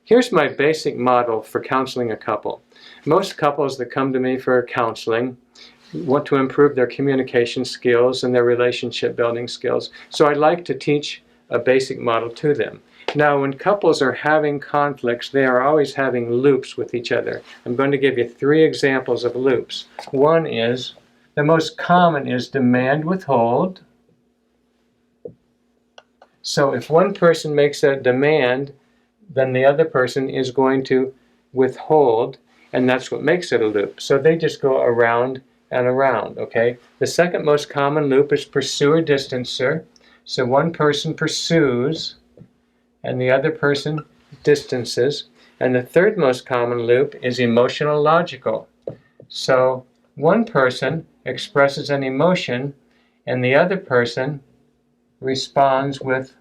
Here's my basic model for counseling a couple. Most couples that come to me for counseling want to improve their communication skills and their relationship building skills. So I like to teach a basic model to them. Now, when couples are having conflicts, they are always having loops with each other. I'm going to give you 3 examples of loops. One is, the most common is demand withhold. So if one person makes a demand, then the other person is going to withhold, and that's what makes it a loop. So they just go around and around, okay? The second most common loop is pursuer-distancer. So one person pursues, and the other person distances. And the third most common loop is emotional-logical. So one person expresses an emotion, and the other person responds with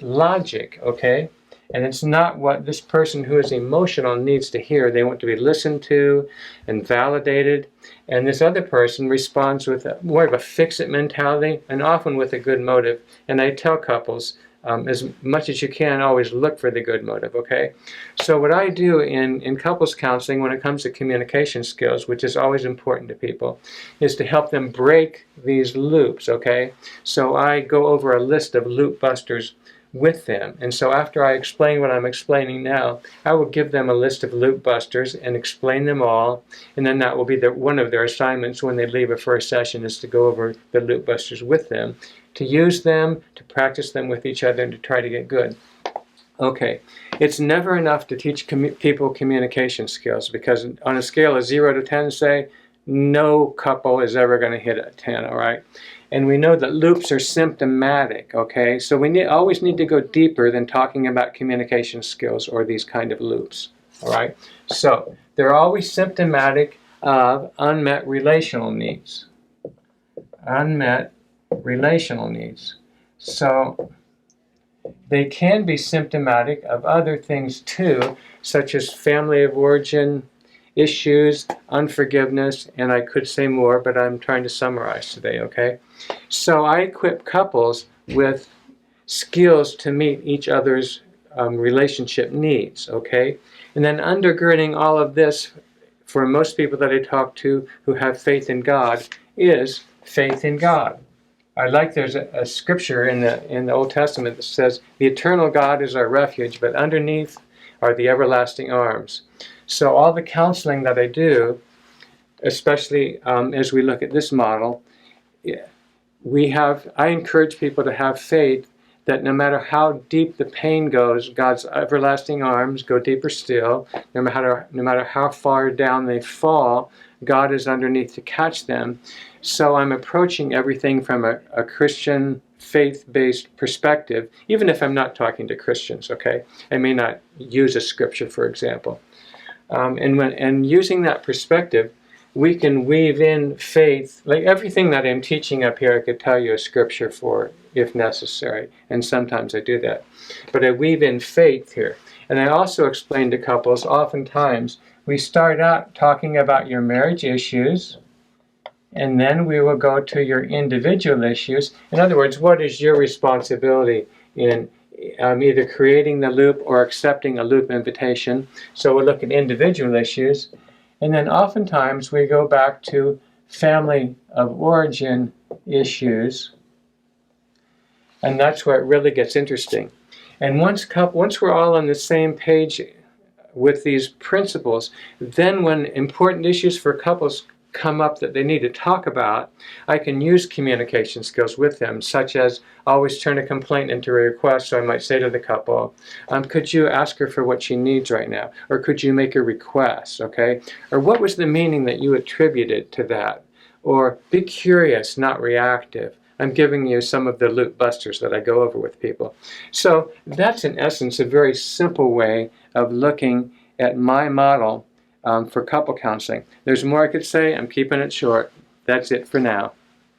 logic, okay? And it's not what this person who is emotional needs to hear. They want to be listened to and validated. And this other person responds with more of a fix-it mentality, and often with a good motive. And I tell couples, as much as you can, always look for the good motive, okay? So what I do in couples counseling when it comes to communication skills, which is always important to people, is to help them break these loops, okay? So I go over a list of loop busters with them. And so after I explain what I'm explaining now, I will give them a list of loop busters and explain them all. And then that will be one of their assignments when they leave a first session, is to go over the loop busters with them, to use them, to practice them with each other, and to try to get good. Okay, it's never enough to teach people communication skills, because on a scale of 0 to 10, say, no couple is ever going to hit a 10, all right? And we know that loops are symptomatic, okay? So we always need to go deeper than talking about communication skills or these kind of loops, all right? So they're always symptomatic of unmet relational needs. Unmet relational needs. So they can be symptomatic of other things too, such as family of origin issues, unforgiveness, and I could say more, but I'm trying to summarize today, okay? So I equip couples with skills to meet each other's relationship needs, okay? And then undergirding all of this, for most people that I talk to who have faith in God, is faith in God. There's a scripture in the Old Testament that says, the eternal God is our refuge, but underneath are the everlasting arms. So all the counseling that I do, especially as we look at this model, I encourage people to have faith that no matter how deep the pain goes, God's everlasting arms go deeper still. No matter how far down they fall, God is underneath to catch them. So I'm approaching everything from a Christian faith-based perspective, even if I'm not talking to Christians, okay? I may not use a scripture, for example. And using that perspective, we can weave in faith. Like everything that I'm teaching up here, I could tell you a scripture for, if necessary, and sometimes I do that. But I weave in faith here. And I also explain to couples, oftentimes, we start out talking about your marriage issues, and then we will go to your individual issues. In other words, what is your responsibility in either creating the loop or accepting a loop invitation? So we'll look at individual issues. And then oftentimes we go back to family of origin issues. And that's where it really gets interesting. And once we're all on the same page with these principles, then when important issues for couples come up that they need to talk about, I can use communication skills with them, such as always turn a complaint into a request. So I might say to the couple, could you ask her for what she needs right now? Or could you make a request, okay? Or what was the meaning that you attributed to that? Or be curious, not reactive. I'm giving you some of the loop busters that I go over with people. So that's in essence a very simple way of looking at my model for couple counseling. There's more I could say. I'm keeping it short. That's it for now.